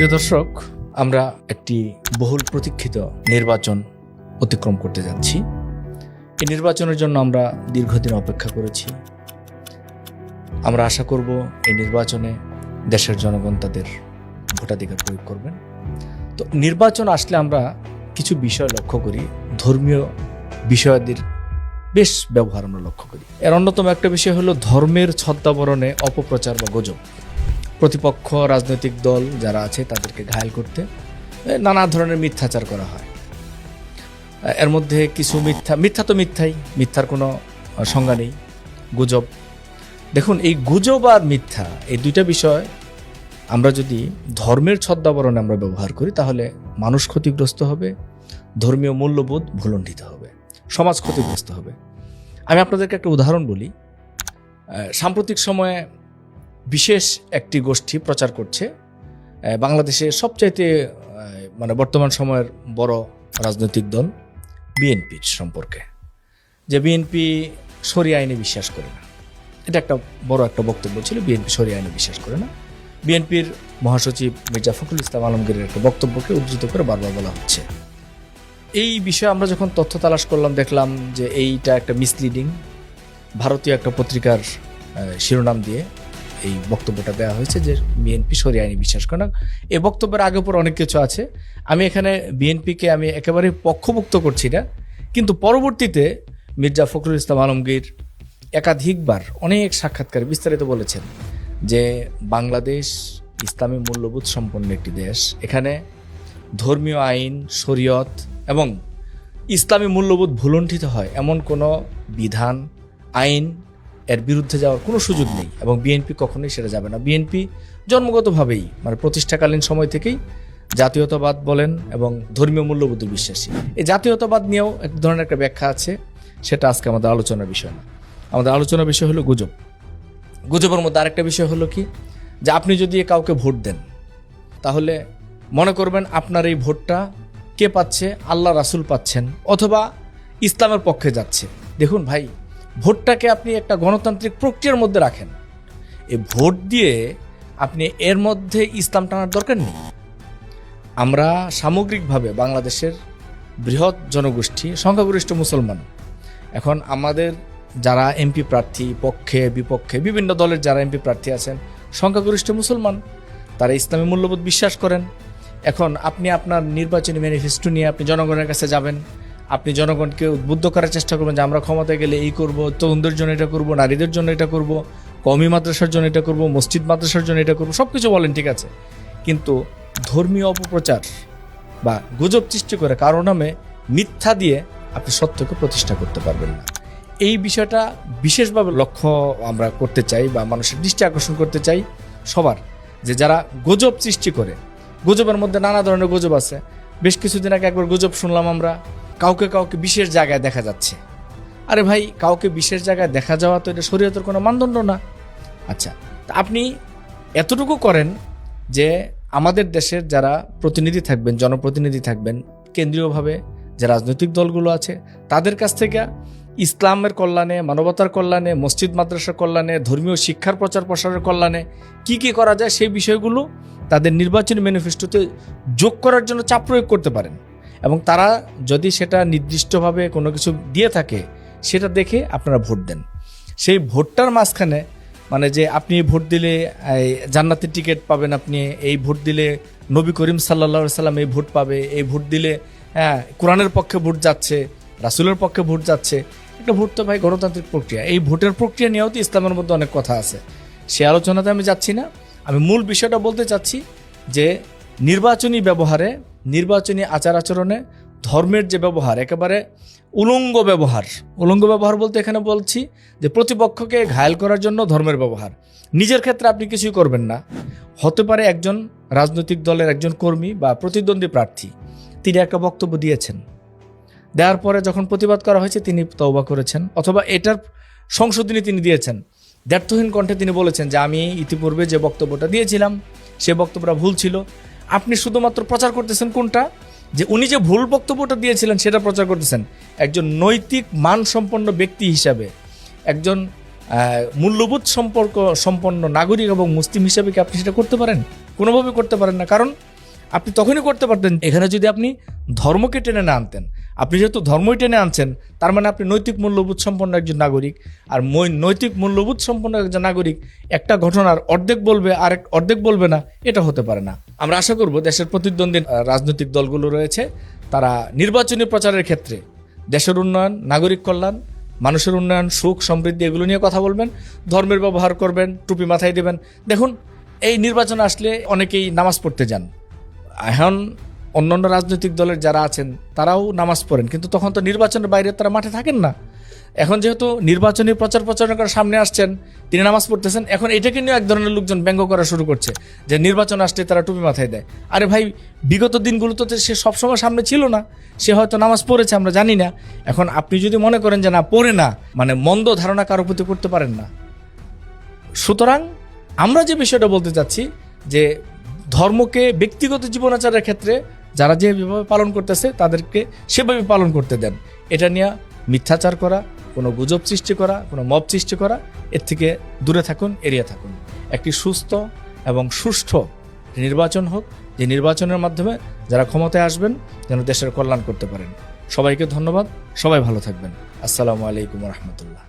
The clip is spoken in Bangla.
প্রিয় দর্শক, আমরা একটি বহুল প্রতীক্ষিত নির্বাচন অতিক্রম করতে যাচ্ছি। এই নির্বাচনের জন্য আমরা দীর্ঘদিন অপেক্ষা করেছি। আমরা আশা করব এই নির্বাচনে দেশের জনগণ তাদের ভোটাধিকার প্রয়োগ করবেন। তো নির্বাচন আসলে আমরা কিছু বিষয় লক্ষ্য করি, ধর্মীয় বিষয়াদির বেশ ব্যবহার আমরা লক্ষ্য করি। এর অন্যতম একটা বিষয় হলো ধর্মের ছদ্মাবরণে অপপ্রচার বা গুজব। প্রতিপক্ষ রাজনৈতিক দল যারা আছে তাদেরকে ঘায়েল করতে নানা ধরনের মিথ্যাচার করা হয়। এর মধ্যে কিছু মিথ্যা তো মিথ্যাই, মিথ্যার কোনো সংজ্ঞা নেই। গুজব, দেখুন এই গুজব আর মিথ্যা এই দুইটা বিষয় আমরা যদি ধর্মের ছদ্মাবরণে আমরা ব্যবহার করি তাহলে মানুষ ক্ষতিগ্রস্ত হবে, ধর্মীয় মূল্যবোধ ভুলণ্ঠিত হবে, সমাজ ক্ষতিগ্রস্ত হবে। আমি আপনাদেরকে একটা উদাহরণ বলি। সাম্প্রতিক সময়ে বিশেষ একটি গোষ্ঠী প্রচার করছে বাংলাদেশে সবচাইতে বর্তমান সময়ের বড় রাজনৈতিক দল বিএনপির সম্পর্কে, যে বিএনপি শরিয়া আইনে বিশ্বাস করে না। এটা একটা বড় একটা বক্তব্য ছিল, বিএনপি শরিয়া আইনে বিশ্বাস করে না। বিএনপির মহাসচিব মির্জা ফখরুল ইসলাম আলমগীরের একটা বক্তব্যকে উদ্ধৃত করে বারবার বলা হচ্ছে। এই বিষয়ে আমরা যখন তথ্য তালাশ করলাম দেখলাম যে এইটা একটা মিসলিডিং, ভারতীয় একটা পত্রিকার শিরোনাম দিয়ে এই বক্তব্যটা দেওয়া হয়েছে যে বিএনপি শরিয়া আইনে বিশ্বাস করে না। এই বক্তব্যের আগে পর অনেক কিছু আছে। আমি এখানে বিএনপিকে আমি একেবারে পক্ষভুক্ত করছি না, কিন্তু পরবর্তীতে মির্জা ফখরুল ইসলাম আলমগীর একাধিকবার অনেক সাক্ষাৎকারে বিস্তারিত বলেছেন যে বাংলাদেশ ইসলামী মূল্যবোধ সম্পন্ন একটি দেশ। এখানে ধর্মীয় আইন, শরীয়ত এবং ইসলামী মূল্যবোধ ভুলণ্ঠিত হয় এমন কোনো বিধান, আইন এর বিরুদ্ধে যাওয়ার কোনো সুযোগ নেই এবং বিএনপি কখনোই সেটা যাবে না। বিএনপি জন্মগতভাবেই প্রতিষ্ঠাকালীন সময় থেকেই জাতীয়তাবাদ বলেন এবং ধর্মীয় মূল্যবোধে বিশ্বাসী। এই জাতীয়তাবাদ নিয়েও এক ধরনের একটা ব্যাখ্যা আছে, সেটা আজকে আমাদের আলোচনার বিষয় না। আমাদের আলোচনার বিষয় হলো গুজব। গুজবের মধ্যে আরেকটা বিষয় হলো কি, যে আপনি যদি কাউকে ভোট দেন তাহলে মনে করবেন আপনার এই ভোটটা কে পাচ্ছে, আল্লাহ রাসূল পাচ্ছেন অথবা ইসলামের পক্ষে যাচ্ছে। দেখুন ভাই, ভোটটাকে আপনি একটা গণতান্ত্রিক প্রক্রিয়ার মধ্যে রাখেন। এই ভোট দিয়ে আপনি এর মধ্যে ইসলাম টানার দরকার নেই। আমরা সামগ্রিকভাবে বাংলাদেশের বৃহৎ জনগোষ্ঠী, সংখ্যাগরিষ্ঠ মুসলমান। এখন আমাদের যারা এমপি প্রার্থী, পক্ষে বিপক্ষে বিভিন্ন দলের যারা এমপি প্রার্থী আছেন সংখ্যাগরিষ্ঠ মুসলমান, তারা ইসলামী মূল্যবোধ বিশ্বাস করেন। এখন আপনি আপনার নির্বাচনী ম্যানিফেস্টো নিয়ে আপনি জনগণের কাছে যাবেন, আপনি জনগণকে উদ্বুদ্ধ করার চেষ্টা করবেন যে আমরা ক্ষমতায় গেলে এই করব, তরুণদের জন্য এটা করব, নারীদের জন্য এটা করব, কওমি মাদ্রাসার জন্য এটা করব, মসজিদ মাদ্রাসার জন্য এটা করব, সব কিছু বলেন, ঠিক আছে। কিন্তু ধর্মীয় অপপ্রচার বা গুজব সৃষ্টি করে কারো নামে মিথ্যা দিয়ে আপনি সত্যকে প্রতিষ্ঠা করতে পারবেন না। এই বিষয়টা বিশেষভাবে লক্ষ্য আমরা করতে চাই বা মানুষের দৃষ্টি আকর্ষণ করতে চাই সবার, যে যারা গুজব সৃষ্টি করে, গুজবের মধ্যে নানা ধরনের গুজব আছে। বেশ কিছুদিন আগে একবার গুজব শুনলাম আমরা, কাউকে বিশেষ জায়গায় দেখা যাচ্ছে। আরে ভাই, কাউকে বিশেষ জায়গায় দেখা যাওয়া তো এটা শরীয়তের কোনো মানদণ্ড না। আচ্ছা, তা আপনি এতটুকু করেন যে আমাদের দেশের যারা প্রতিনিধি থাকবেন, জনপ্রতিনিধি থাকবেন, কেন্দ্রীয়ভাবে যে রাজনৈতিক দলগুলো আছে তাদের কাছ থেকে ইসলামের কল্যাণে, মানবতার কল্যাণে, মসজিদ মাদ্রাসার কল্যাণে, ধর্মীয় শিক্ষার প্রচার প্রসারের কল্যাণে কি কি করা যায় সেই বিষয়গুলো তাদের নির্বাচনী ম্যানিফেস্টোতে যোগ করার জন্য চাপ প্রয়োগ করতে পারেন এবং তারা যদি সেটা নির্দিষ্টভাবে কোনো কিছু দিয়ে থাকে সেটা দেখে আপনারা ভোট দেন। সেই ভোটটার মাঝখানে যে আপনি ভোট দিলে জান্নাতের টিকিট পাবেন, আপনি এই ভোট দিলে নবী করিম সাল্লাল্লাহু আলাইহি সাল্লাম এই ভোট পাবে, এই ভোট দিলে কোরআনের পক্ষে ভোট যাচ্ছে, রাসূলের পক্ষে ভোট যাচ্ছে। একটা ভোট তো ভাই গণতান্ত্রিক প্রক্রিয়া। এই ভোটের প্রক্রিয়া নিয়েও তো ইসলামের মধ্যে অনেক কথা আছে, সে আলোচনাতে আমি যাচ্ছি না। আমি মূল বিষয়টা বলতে চাচ্ছি যে নির্বাচনী ব্যবহারে, নির্বাচনী আচার আচরণে ধর্মের যে ব্যবহার, একেবারে উলঙ্গ ব্যবহার বলতে এখানে বলছি যে প্রতিপক্ষকে ঘায়েল করার জন্য ধর্মের ব্যবহার। নিজের ক্ষেত্রে আপনি কিছুই করবেন না। হতে পারে একজন রাজনৈতিক দলের একজন কর্মী বা প্রতিদ্বন্দ্বী প্রার্থী, তিনি একটা বক্তব্য দিয়েছেন, দেওয়ার পরে যখন প্রতিবাদ করা হয়েছে তিনি তওবা করেছেন অথবা এটার সংশোধনী তিনি দিয়েছেন। দ্ব্যর্থহীন কণ্ঠে তিনি বলেছেন যে আমি ইতিপূর্বে যে বক্তব্যটা দিয়েছিলাম সে বক্তব্যটা ভুল ছিল। আপনি শুধুমাত্র প্রচার করতেছেন কোনটা, যে উনি যে ভুল বক্তব্যটা দিয়েছিলেন সেটা প্রচার করতেছেন। একজন নৈতিক মানসম্পন্ন ব্যক্তি হিসাবে, একজন মূল্যবোধ সম্পন্ন নাগরিক এবং মুসলিম হিসাবে কি আপনি সেটা করতে পারেন? কোনোভাবে করতে পারেন না। কারণ আপনি তখনই করতে পারতেন এখানে যদি আপনি ধর্মকে টেনে না আনতেন। আপনি যেহেতু ধর্মই টেনে আনছেন, তার মানে আপনি নৈতিক মূল্যবোধ সম্পন্ন একজন নাগরিক। আর নৈতিক মূল্যবোধ সম্পন্ন একজন নাগরিক একটা ঘটনার অর্ধেক বলবে আর অর্ধেক বলবে না, এটা হতে পারে না। আমরা আশা করব দেশের প্রতিদ্বন্দ্বী রাজনৈতিক দলগুলো রয়েছে, তারা নির্বাচনী প্রচারের ক্ষেত্রে দেশের উন্নয়ন, নাগরিক কল্যাণ, মানুষের উন্নয়ন, সুখ সমৃদ্ধি এগুলো নিয়ে কথা বলবেন, ধর্মের ব্যবহার করবেন, টুপি মাথায় দেবেন। দেখুন, এই নির্বাচন আসলে অনেকেই নামাজ পড়তে যান। এখন অন্যান্য রাজনৈতিক দলের যারা আছেন তারাও নামাজ পড়েন, কিন্তু তখন তো নির্বাচনের বাইরে তারা মাঠে থাকেন না। এখন যেহেতু নির্বাচনী প্রচারণা করার সামনে আসছেন, তিনি নামাজ পড়তেছেন, এখন এটাকে নিয়ে এক ধরনের লোকজন ব্যঙ্গ করা শুরু করছে যে নির্বাচন আসলে তারা টুপি মাথায় দেয়। আরে ভাই, বিগত দিনগুলোতে সে সবসময় সামনে ছিল না, সে হয়তো নামাজ পড়েছে, আমরা জানি না। এখন আপনি যদি মনে করেন যে না, পড়ে না, মানে মন্দ ধারণা কারো প্রতি করতে পারেন না। সুতরাং আমরা যে বিষয়টা বলতে চাচ্ছি যে ধর্মকে ব্যক্তিগত জীবনাচারের ক্ষেত্রে যারা যেভাবে পালন করতেছে তাদেরকে সেভাবে পালন করতে দেন। এটা নিয়ে মিথ্যাচার করা, কোনো গুজব সৃষ্টি করা, কোনো মব সৃষ্টি করা, এর থেকে দূরে থাকুন, এড়িয়ে থাকুন। একটি সুস্থ এবং সুষ্ঠু নির্বাচন হোক, যে নির্বাচনের মাধ্যমে যারা ক্ষমতায় আসবেন যেন দেশের কল্যাণ করতে পারেন। সবাইকে ধন্যবাদ, সবাই ভালো থাকবেন। আসসালামু আলাইকুম রহমতুল্লাহ।